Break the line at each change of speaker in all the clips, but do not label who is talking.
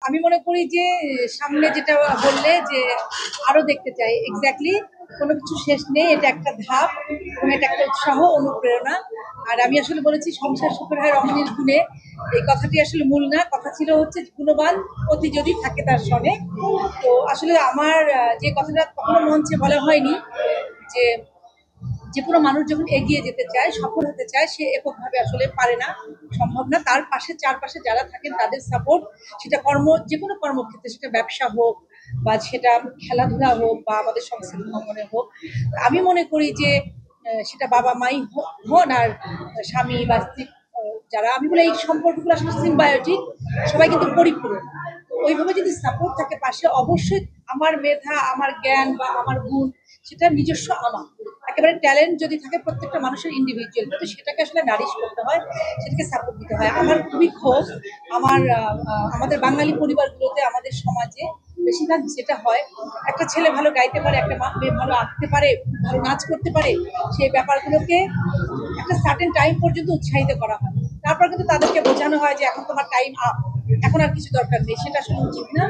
আমি মনে করি যে সামনে যেটা বললে যে আরো দেখতে চাই, এক্স্যাক্টলি কোনো কিছু শেষ নেই, এটা একটা ধাপ এবং এটা একটা উৎসাহ, অনুপ্রেরণা। আর আমি আসলে বলেছি সংসার সুখের হয় রমণীর গুণে, এই কথাটি আসলে মূল না, কথা ছিল হচ্ছে গুণবান অতি যদি থাকে তার সনে। তো আসলে আমার যে কথাটা কখনো মঞ্চে বলা হয়নি যে যে কোনো মানুষ যখন এগিয়ে যেতে চায়, সফল হতে চায়, সে এককভাবে আসলে পারে না, সম্ভব না। তার পাশে চারপাশে যারা থাকেন তাদের সাপোর্ট, সেটা যে কোনো কর্মক্ষেত্রে, সেটা ব্যবসা হোক বা সেটা খেলাধুলা হোক বা আমাদের সংস্কৃতি ভ্রমণে হোক, আমি মনে করি যে সেটা বাবা মাই হন আর স্বামী বা স্ত্রী, যারা, আমি বলি এই সম্পর্কগুলো আসলে সিম্বায়োটিক, সবাই কিন্তু পরিপূরক। ওইভাবে যদি সাপোর্ট থাকে পাশে, অবশ্যই আমার মেধা, আমার জ্ঞান বা আমার গুণ, সেটা নিজস্ব আমার একেবারে ট্যালেন্ট যদি থাকে, প্রত্যেকটা মানুষের ইন্ডিভিজুয়াল, তো সেটাকে আসলে নারিশ করতে হয়, সেটাকে সাপোর্ট দিতে হয়। আমার খুবই ক্ষোভ আমাদের বাঙালি পরিবারগুলোতে, আমাদের সমাজে বেশিরভাগ যেটা হয়, একটা ছেলে ভালো গাইতে পারে, একটা মেয়ে ভালো আঁকতে পারে, ভালো নাচ করতে পারে, সেই ব্যাপারগুলোকে একটা সার্টেন টাইম পর্যন্ত উৎসাহিত করা হয়, তারপর কিন্তু তাদেরকে বোঝানো হয় যে এখন তোমার টাইম আপ, এখন আর কিছু দরকার নেই। সেটা আসলে উচিত না।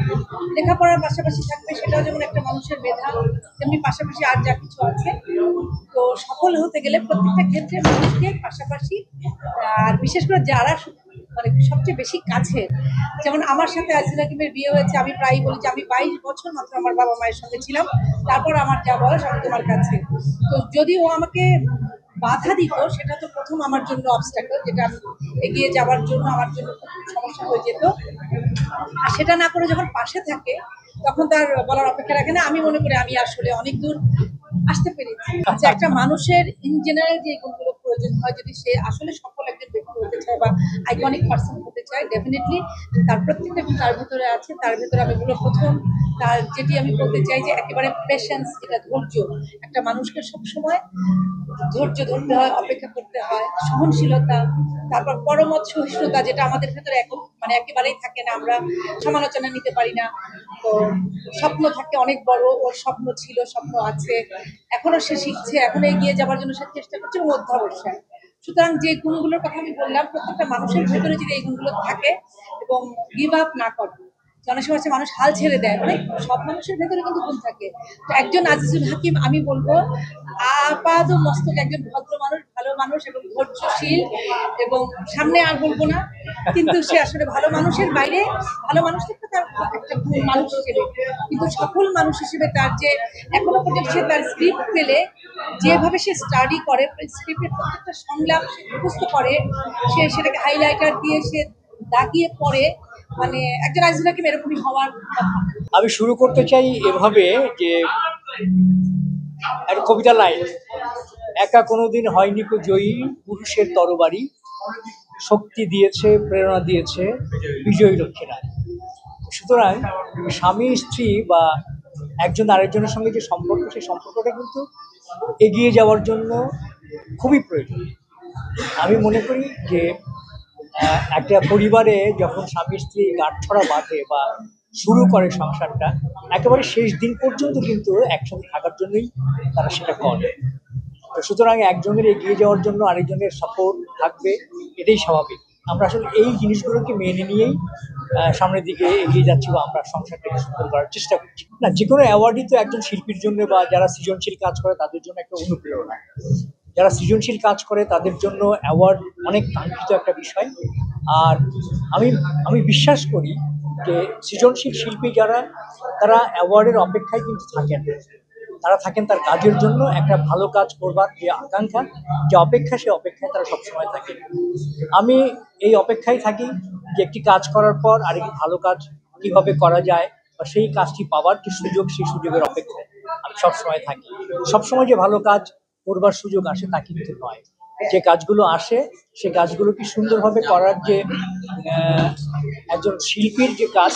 লেখাপড়ার পাশাপাশি থাকবে, সেটাও যেমন একটা মানুষের মেধা, তেমনি পাশাপাশি আর যা কিছু আছে। তো সফল হতে গেলে প্রত্যেকটা ক্ষেত্রে মানুষকে পাশাপাশি, আর বিশেষ করে যারা মানে সবচেয়ে বেশি কাছের, যেমন আমার সাথে আজিজ হাকিমের বিয়ে হয়েছে, আমি প্রায়ই বলি যে আমি 22 বছর মাত্র আমার বাবা মায়ের সঙ্গে ছিলাম, তারপর আমার যা বয়স আমি তোমার কাছে। তো যদি ও আমাকে বাধা দিত, সেটা তো প্রথম আমার জন্য অবস্ট্যাকল, যেটা আমি এগিয়ে যাওয়ার জন্য আমার জন্য খুব সমস্যা হয়ে যেত। আর সেটা না করে যখন পাশে থাকে, তখন তার বলার অপেক্ষা রাখে না। আমি মনে করি আমি আসলে অনেক দূর আসতে পেরেছি। আচ্ছা, একটা মানুষের ইন জেনারেল যে গুণগুলো প্রয়োজন হয়, যদি সে আসলে সফল একজন ব্যক্তি হতে চায় বা আইকনিক পার্সন হতে চায়, ডেফিনেটলি তার প্রত্যেকটা গুণ তার ভিতরে আছে। তার ভিতরে আমি বলবো প্রথম, তার যেটি আমি বলতে চাই যে একেবারে পেশেন্স, যেটা ধৈর্য। একটা মানুষকে সবসময় ধৈর্য ধরতে হয়, অপেক্ষা করতে হয়, সহনশীলতা, তারপর পরমত সহিষ্ণুতা, যেটা আমাদের ভেতরে মানে একেবারেই থাকে না, আমরা সমালোচনা নিতে পারি না। তো স্বপ্ন থাকে অনেক বড়, ওর স্বপ্ন ছিল, স্বপ্ন আছে, এখনো সে শিখছে, এখনো এগিয়ে যাওয়ার জন্য সে চেষ্টা করছে, এবং অধ্যাবসায়। সুতরাং যে গুণগুলোর কথা আমি বললাম, প্রত্যেকটা মানুষের ভেতরে যদি এই গুণগুলো থাকে এবং গিভ আপ না করে, অনেক সময় আছে মানুষ হাল ছেড়ে দেয়, অনেক সব মানুষের ভেতরে কিন্তু গুণ থাকে। তো একজন আজিজুল হাকিম, আমি বলবো আপাদ মস্তক একজন ভদ্র মানুষ, ভালো মানুষ এবং ধৈর্যশীল, এবং সামনে আর বলবো না, কিন্তু সে আসলে ভালো মানুষের বাইরে, ভালো মানুষ থেকে তার একটা মানুষ হিসেবে, কিন্তু সফল মানুষ হিসেবে তার যে এখনো পর্যন্ত সে তার স্ক্রিপ্ট পেলে যেভাবে সে স্টাডি করে, স্ক্রিপ্টের প্রত্যেকটা সংলাপ সে মুখস্থ করে, সে সেটাকে হাইলাইটার দিয়ে সে দাগিয়ে পড়ে, মানে একজন আজিজুল হাকিম এরকমই হওয়ার কথা।
আমি শুরু করতে চাই এভাবে যে একটা কবিতা লাইন, একা কোনোদিন হয়নি কো জয়ী, পুরুষের তরবারি শক্তি দিয়েছে, প্রেরণা দিয়েছে বিজয়ী লক্ষ্মীরা। সুতরাং স্বামী স্ত্রী বা একজন আরেকজনের সঙ্গে যে সম্পর্ক, সেই সম্পর্কটা কিন্তু এগিয়ে যাওয়ার জন্য খুবই প্রয়োজন। আমি মনে করি যে একটা পরিবারে যখন স্বামী স্ত্রী গাঁটছড়া বাঁধে বা শুরু করে সংসারটা, একেবারে শেষ দিন পর্যন্ত কিন্তু একসাথে থাকার জন্যই তারা সেটা করে। তো সুতরাং একজনের এগিয়ে যাওয়ার জন্য আরেকজনের সাপোর্ট থাকবে, এটাই স্বাভাবিক। আমরা আসলে এই জিনিসগুলোকে মেনে নিয়েই সামনের দিকে এগিয়ে যাচ্ছি বা আমরা সংসারটাকে সুন্দর করার চেষ্টা করছি। না, যে কোনো অ্যাওয়ার্ডই তো একজন শিল্পীর জন্য বা যারা সৃজনশীল কাজ করে তাদের জন্য একটা অনুপ্রেরণা। যারা সৃজনশীল কাজ করে তাদের জন্য অ্যাওয়ার্ড অনেক কাঙ্ক্ষিত একটা বিষয়। আর আমি আমি বিশ্বাস করি যে সৃজনশীল শিল্পী যারা, তারা অ্যাওয়ার্ডের অপেক্ষায় কিন্তু থাকেন। তারা থাকেন তার কাজের জন্য, একটা ভালো কাজ করবার যে আকাঙ্ক্ষা, যে অপেক্ষা, সে অপেক্ষায় তারা সবসময় থাকে। আমি এই অপেক্ষায় থাকি যে একটি কাজ করার পর আরেকটি ভালো কাজ কিভাবে করা যায় বা সেই কাজটি পাওয়ার যে সুযোগ, সেই সুযোগের অপেক্ষায় আমি সবসময় থাকি। সবসময় যে ভালো কাজ করবার সুযোগ আসে তা কিন্তু নয়। যে কাজগুলো আসে, সে কাজগুলো কি সুন্দরভাবে করার যে একজন শিল্পীর যে কাজ,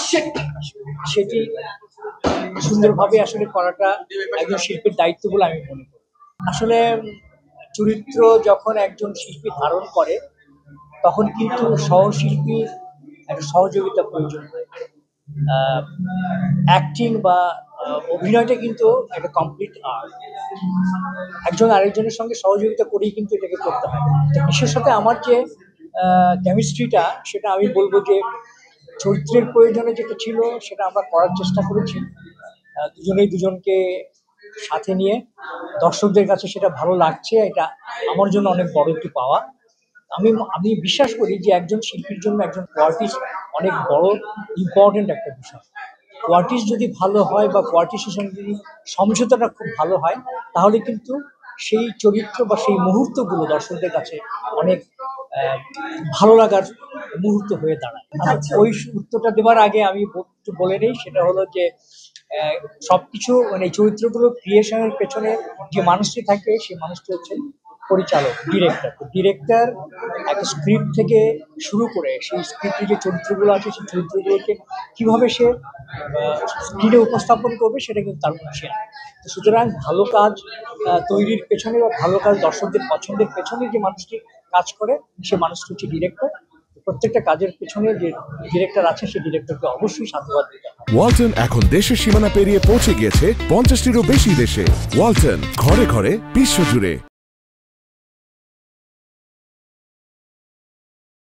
সেটি সুন্দরভাবে আসলে করাটা একজন শিল্পীর দায়িত্ব বলে আমি মনে করি। আসলে চরিত্র যখন একজন শিল্পী ধারণ করে, তখন কিন্তু সহশিল্পীর একটা সহযোগিতা প্রয়োজন হয়। অ্যাক্টিং বা অভিনয়টা কিন্তু একটা কমপ্লিট আর্ট। একজন আরেকজনের সঙ্গে সহযোগিতা করেই কিন্তু এটাকে করতে হয়। তো বিশেষত আমার যে কেমিস্ট্রিটা, সেটা আমি বলবো যে চরিত্রের প্রয়োজনে যেটা ছিল সেটা আমরা করার চেষ্টা করেছি। দুজনেই দুজনকে সাথে নিয়ে দর্শকদের কাছে সেটা ভালো লাগছে, এটা আমার জন্য অনেক বড় একটি পাওয়া। আমি বিশ্বাস করি যে একজন শিল্পীর জন্য একজন কোয়ার্টিস্ট অনেক বড় ইম্পর্টেন্ট একটা বিষয়। কোয়ার্টিস্ট যদি ভালো হয় বা কোয়ার্টিস্টের সঙ্গে যদি সমঝোতাটা খুব ভালো হয়, তাহলে কিন্তু সেই চরিত্র বা সেই মুহূর্তগুলো দর্শকদের কাছে অনেক ভালো লাগার মুহূর্ত হয়ে দাঁড়ায়। ওই উত্তরটা দেওয়ার আগে আমি একটু বলে নেই, সেটা হলো যে সবকিছু মানে চরিত্রগুলো ক্রিয়েশনের পেছনে যে মানুষটি থাকে সেই মানুষটি হচ্ছে পরিচালক, ডিরেক্টর। ডিরেক্টর একটা স্ক্রিপ্ট থেকে শুরু করে সেই স্ক্রিপ্টে যে চরিত্রগুলো আছে সেই চরিত্রগুলোকে কীভাবে সে স্ক্রিনে উপস্থাপন করবে সেটা কিন্তু তার মধ্যে। সুতরাং ভালো কাজ তৈরির পেছনে বা ভালো কাজ দর্শকদের পছন্দের পেছনে যে মানুষটি কাজ করে সে মানুষটি হচ্ছে ডিরেক্টর। প্রত্যেকটা কাজের পেছনে যে ডিরেক্টর আছে সেই ডিরেক্টরকে অবশ্যই সাধুবাদ দিতে হবে।
ওয়ালটন এখন দেশের সীমানা পেরিয়ে পৌঁছে গিয়েছে 50টিরও বেশি দেশে। ওয়ালটন, ঘরে ঘরে বিশ্বজুড়ে।